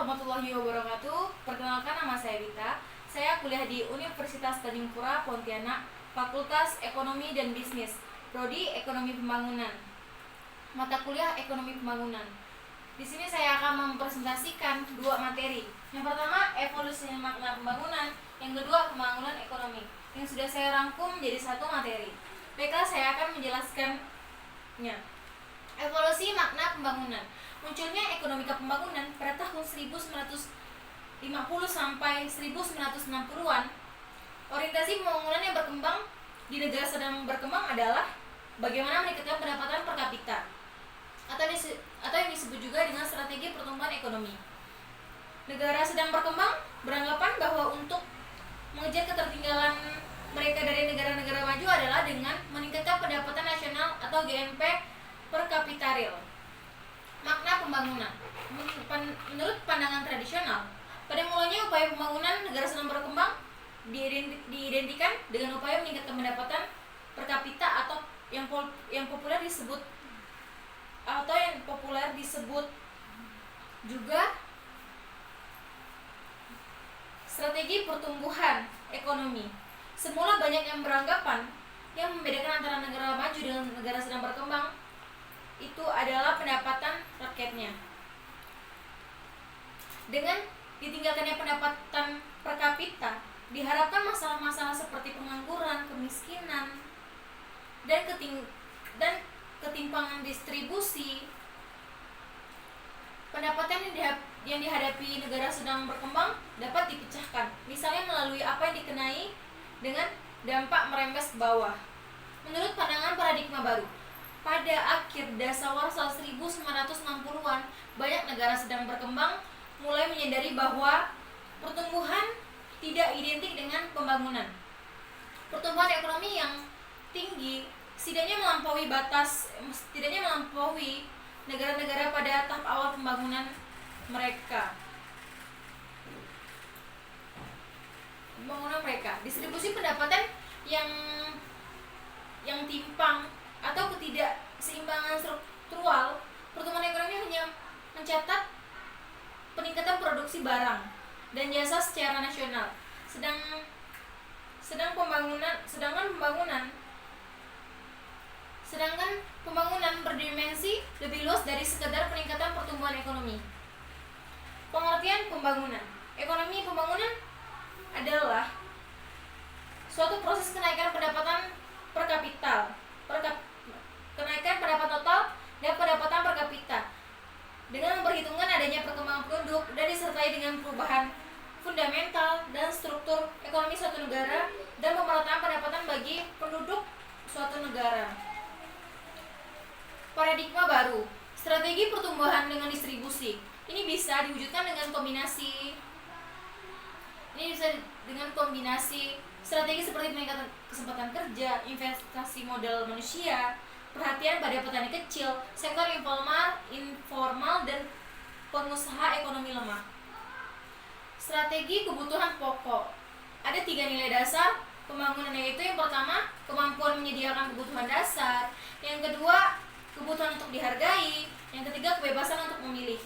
warahmatullahi wabarakatuh. Perkenalkan, nama saya Vita. Saya kuliah di Universitas Tanjung Pura, Pontianak, Fakultas Ekonomi dan Bisnis, Prodi Ekonomi Pembangunan. Mata kuliah Ekonomi Pembangunan. Di sini saya akan mempresentasikan dua materi. Yang pertama, evolusi makna pembangunan. Yang kedua, pembangunan ekonomi. Yang sudah saya rangkum menjadi satu materi. Baiklah, saya akan menjelaskannya. Evolusi makna pembangunan. Munculnya ekonomika pembangunan pada tahun 1950 sampai 1960-an. Orientasi pembangunan yang berkembang di negara sedang berkembang adalah bagaimana meningkatkan pendapatan per kapita, atau yang disebut juga dengan strategi pertumbuhan ekonomi. Negara sedang berkembang beranggapan bahwa untuk mengejar ketertinggalan mereka dari negara-negara maju adalah dengan meningkatkan pendapatan nasional atau GNP per kapita real. Makna pembangunan. Menurut pandangan tradisional, pada mulanya upaya pembangunan negara sedang berkembang diidentikan dengan upaya meningkatkan pendapatan per kapita atau yang populer disebut juga strategi pertumbuhan ekonomi. Semula banyak yang beranggapan yang membedakan antara negara maju dengan negara sedang berkembang itu adalah pendapatan rakyatnya. Dengan ditinggalkannya pendapatan per kapita, diharapkan masalah-masalah seperti pengangguran, kemiskinan, dan ketimpangan distribusi pendapatan yang dihadapi negara sedang berkembang dapat dipecahkan, misalnya melalui apa yang dikenai dengan dampak merembes ke bawah. Menurut pandangan paradigma baru, pada akhir dasawarsa 1960-an, banyak negara sedang berkembang mulai menyadari bahwa pertumbuhan tidak identik dengan pembangunan. Pertumbuhan ekonomi yang tinggi setidaknya melampaui negara-negara pada tahap awal pembangunan mereka. Distribusi pendapatan yang timpang atau ketidakseimbangan struktural, pertumbuhan ekonomi hanya mencatat peningkatan produksi barang dan jasa secara nasional. Sedangkan pembangunan berdimensi lebih luas dari sekedar peningkatan pertumbuhan ekonomi. Pengertian pembangunan. Ekonomi pembangunan adalah suatu proses kenaikan pendapatan per kapita, kenaikan pendapatan total dan pendapatan per kapita dengan memperhitungkan adanya perkembangan penduduk dan disertai dengan perubahan fundamental dan struktur ekonomi suatu negara dan pemerataan pendapatan bagi penduduk suatu negara. Paradigma baru, strategi pertumbuhan dengan distribusi. Ini bisa diwujudkan dengan kombinasi strategi seperti peningkatan kesempatan kerja, investasi modal manusia, perhatian pada petani kecil, sektor informal dan pengusaha ekonomi lemah. Strategi kebutuhan pokok. Ada 3 nilai dasar pembangunan, yaitu yang pertama, kemampuan menyediakan kebutuhan dasar, yang kedua, kebutuhan untuk dihargai, yang ketiga, kebebasan untuk memilih.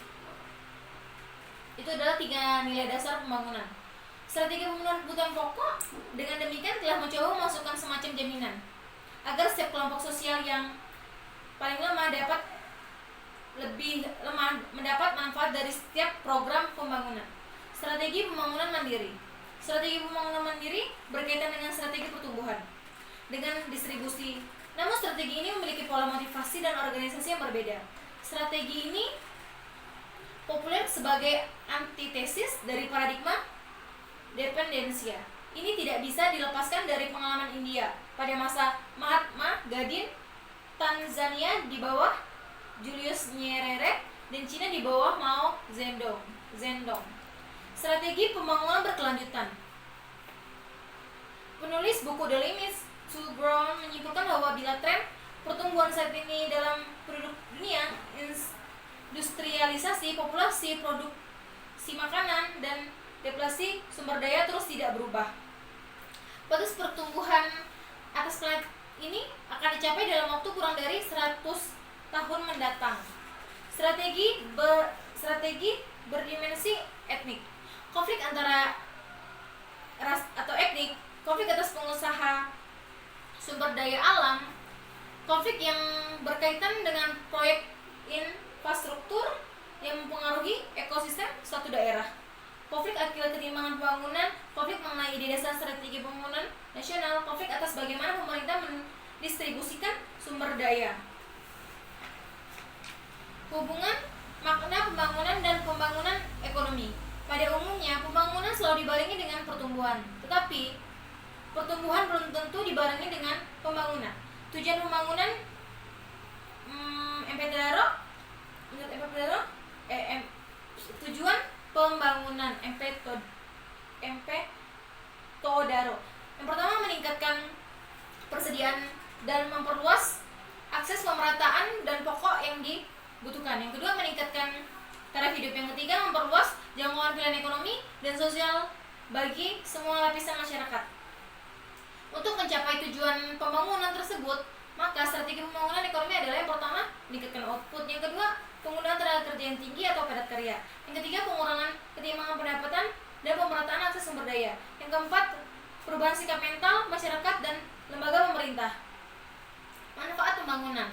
Itu adalah 3 nilai dasar pembangunan. Strategi pemenuhan kebutuhan pokok dengan demikian telah mencoba memasukkan semacam jaminan agar setiap kelompok sosial yang paling lemah mendapat manfaat dari setiap program pembangunan. Strategi pembangunan mandiri. Strategi pembangunan mandiri berkaitan dengan strategi pertumbuhan dengan distribusi. Namun strategi ini memiliki pola motivasi dan organisasi yang berbeda. Strategi ini populer sebagai antitesis dari paradigma dependensia. Ini tidak bisa dilepaskan dari pengalaman India pada masa Mahatma Gandhi, Tanzania di bawah Julius Nyerere, dan Cina di bawah Mao Zedong. Strategi pembangunan berkelanjutan. Penulis buku The Limits to Growth menyimpulkan bahwa bila tren pertumbuhan saat ini dalam penduduk dunia, industrialisasi, populasi, produksi makanan, dan deflasi sumber daya terus tidak berubah, batas pertumbuhan atas planet ini akan dicapai dalam waktu kurang dari 100 tahun mendatang. Strategi berdimensi etnik. Konflik antara ras atau etnik, konflik atas pengusaha sumber daya alam, konflik yang berkaitan dengan proyek infrastruktur yang mempengaruhi ekosistem suatu daerah, konflik akibat ketimpangan pembangunan, konflik mengenai ide dasar strategi pembangunan nasional, konflik atas bagaimana pemerintah mendistribusikan sumber daya. Hubungan makna pembangunan dan pembangunan ekonomi. Pada umumnya, pembangunan selalu dibarengi dengan pertumbuhan, tetapi pertumbuhan belum tentu dibarengi dengan pembangunan. Tujuan pembangunan tujuan pembangunan Todaro. Yang pertama, meningkatkan persediaan dan memperluas akses pemerataan dan pokok yang dibutuhkan. Yang kedua, meningkatkan taraf hidup. Yang ketiga, memperluas jangkauan pilihan ekonomi dan sosial bagi semua lapisan masyarakat. Untuk mencapai tujuan pembangunan tersebut, maka strategi pembangunan ekonomi adalah yang pertama, meningkatkan output. Yang kedua, penggunaan tenaga kerja yang tinggi atau padat karya. Yang ketiga, pengurangan ketimpangan pendapatan dan pemerataan akses sumber daya. Yang keempat, perubahan sikap mental masyarakat dan lembaga pemerintah. Manfaat pembangunan.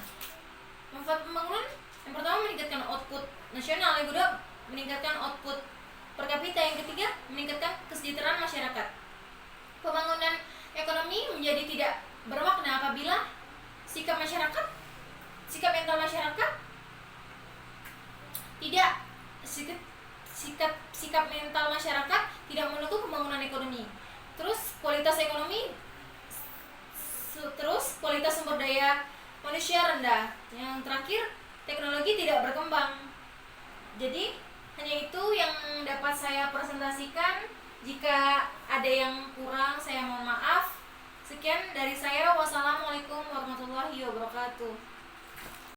Manfaat pembangunan yang pertama, meningkatkan output nasional. Yang kedua, meningkatkan output per kapita. Yang ketiga, meningkatkan kesejahteraan masyarakat. Pembangunan ekonomi menjadi tidak bermakna apabila sikap mental masyarakat tidak sikap mental masyarakat tidak mendukung pembangunan ekonomi. Terus kualitas sumber daya manusia rendah. Yang terakhir, teknologi tidak berkembang. Jadi hanya itu yang dapat saya presentasikan. Jika ada yang kurang, saya mohon maaf. Sekian dari saya. Wassalamualaikum warahmatullahi wabarakatuh.